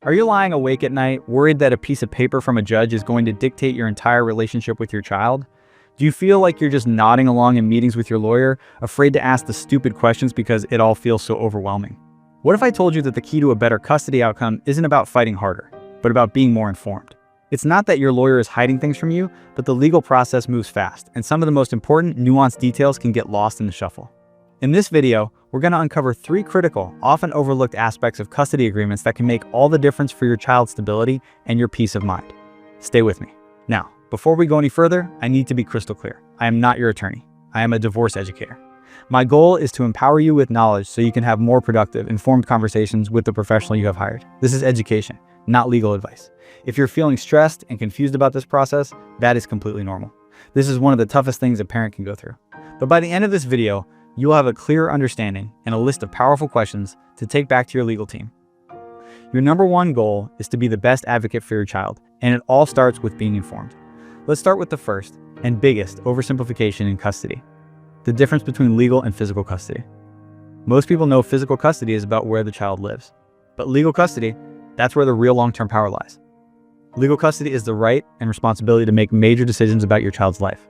Are you lying awake at night, worried that a piece of paper from a judge is going to dictate your entire relationship with your child? Do you feel like you're just nodding along in meetings with your lawyer, afraid to ask the stupid questions because it all feels so overwhelming? What if I told you that the key to a better custody outcome isn't about fighting harder, but about being more informed? It's not that your lawyer is hiding things from you, but the legal process moves fast, and some of the most important, nuanced details can get lost in the shuffle. In this video, we're going to uncover 3 critical, often overlooked aspects of custody agreements that can make all the difference for your child's stability and your peace of mind. Stay with me. Now, before we go any further, I need to be crystal clear. I am not your attorney. I am a divorce educator. My goal is to empower you with knowledge so you can have more productive, informed conversations with the professional you have hired. This is education, not legal advice. If you're feeling stressed and confused about this process, that is completely normal. This is one of the toughest things a parent can go through. But by the end of this video, you'll have a clear understanding and a list of powerful questions to take back to your legal team. Your number one goal is to be the best advocate for your child, and it all starts with being informed. Let's start with the first and biggest oversimplification in custody: the difference between legal and physical custody. Most people know physical custody is about where the child lives, but legal custody, that's where the real long-term power lies. Legal custody is the right and responsibility to make major decisions about your child's life,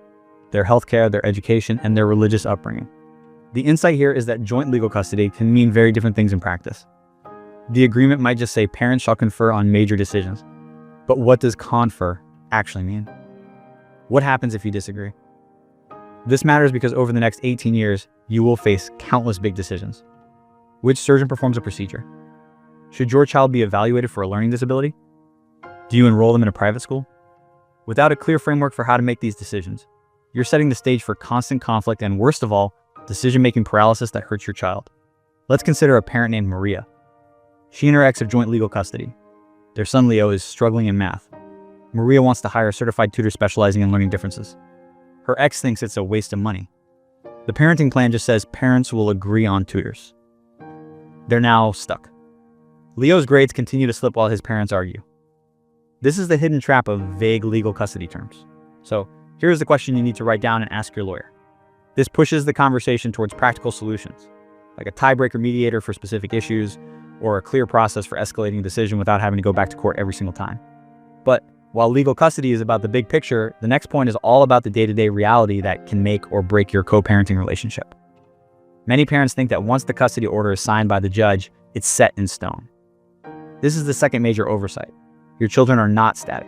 their healthcare, their education, and their religious upbringing. The insight here is that joint legal custody can mean very different things in practice. The agreement might just say parents shall confer on major decisions. But what does confer actually mean? What happens if you disagree? This matters because over the next 18 years, you will face countless big decisions. Which surgeon performs a procedure? Should your child be evaluated for a learning disability? Do you enroll them in a private school? Without a clear framework for how to make these decisions, you're setting the stage for constant conflict and, worst of all, decision-making paralysis that hurts your child. Let's consider a parent named Maria. She and her ex have joint legal custody. Their son Leo is struggling in math. Maria wants to hire a certified tutor specializing in learning differences. Her ex thinks it's a waste of money. The parenting plan just says parents will agree on tutors. They're now stuck. Leo's grades continue to slip while his parents argue. This is the hidden trap of vague legal custody terms. So here's the question you need to write down and ask your lawyer. This pushes the conversation towards practical solutions, like a tiebreaker mediator for specific issues, or a clear process for escalating a decision without having to go back to court every single time. But while legal custody is about the big picture, the next point is all about the day-to-day reality that can make or break your co-parenting relationship. Many parents think that once the custody order is signed by the judge, it's set in stone. This is the second major oversight. Your children are not static.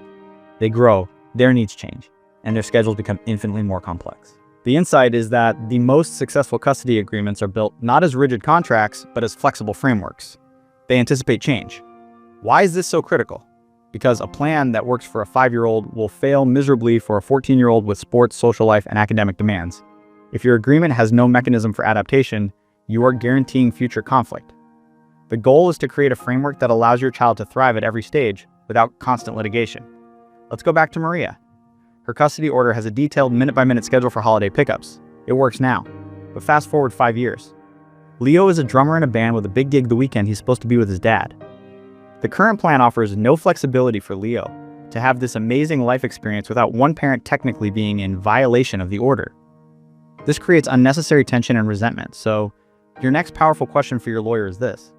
They grow, their needs change, and their schedules become infinitely more complex. The insight is that the most successful custody agreements are built not as rigid contracts, but as flexible frameworks. They anticipate change. Why is this so critical? Because a plan that works for a 5-year-old will fail miserably for a 14-year-old with sports, social life, and academic demands. If your agreement has no mechanism for adaptation, you are guaranteeing future conflict. The goal is to create a framework that allows your child to thrive at every stage without constant litigation. Let's go back to Maria. Her custody order has a detailed minute-by-minute schedule for holiday pickups. It works now. But fast forward 5 years. Leo is a drummer in a band with a big gig the weekend he's supposed to be with his dad. The current plan offers no flexibility for Leo to have this amazing life experience without one parent technically being in violation of the order. This creates unnecessary tension and resentment, so your next powerful question for your lawyer is this.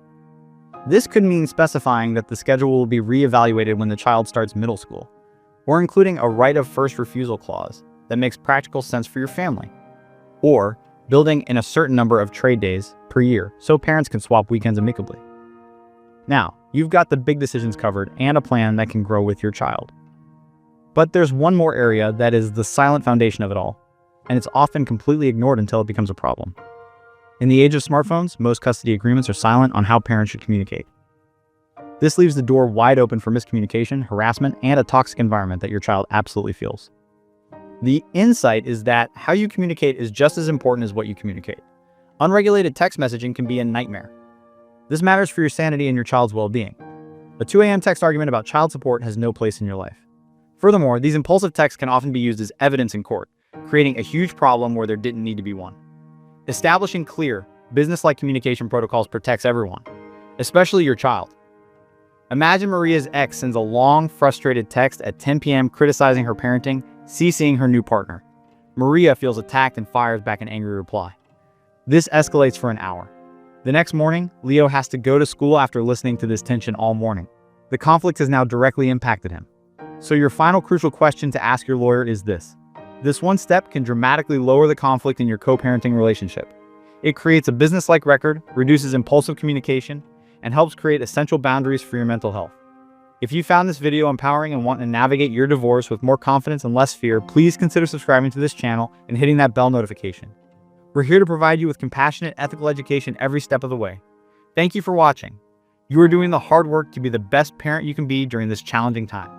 This could mean specifying that the schedule will be reevaluated when the child starts middle school, or including a right of first refusal clause that makes practical sense for your family, or building in a certain number of trade days per year so parents can swap weekends amicably. Now, you've got the big decisions covered and a plan that can grow with your child. But there's one more area that is the silent foundation of it all, and it's often completely ignored until it becomes a problem. In the age of smartphones, most custody agreements are silent on how parents should communicate. This leaves the door wide open for miscommunication, harassment, and a toxic environment that your child absolutely feels. The insight is that how you communicate is just as important as what you communicate. Unregulated text messaging can be a nightmare. This matters for your sanity and your child's well-being. A 2 a.m. text argument about child support has no place in your life. Furthermore, these impulsive texts can often be used as evidence in court, creating a huge problem where there didn't need to be one. Establishing clear, business-like communication protocols protects everyone, especially your child. Imagine Maria's ex sends a long, frustrated text at 10 p.m. criticizing her parenting, CCing her new partner. Maria feels attacked and fires back an angry reply. This escalates for an hour. The next morning, Leo has to go to school after listening to this tension all morning. The conflict has now directly impacted him. So your final crucial question to ask your lawyer is this. This one step can dramatically lower the conflict in your co-parenting relationship. It creates a business-like record, reduces impulsive communication, and helps create essential boundaries for your mental health. If you found this video empowering and want to navigate your divorce with more confidence and less fear, please consider subscribing to this channel and hitting that bell notification. We're here to provide you with compassionate, ethical education every step of the way. Thank you for watching. You are doing the hard work to be the best parent you can be during this challenging time.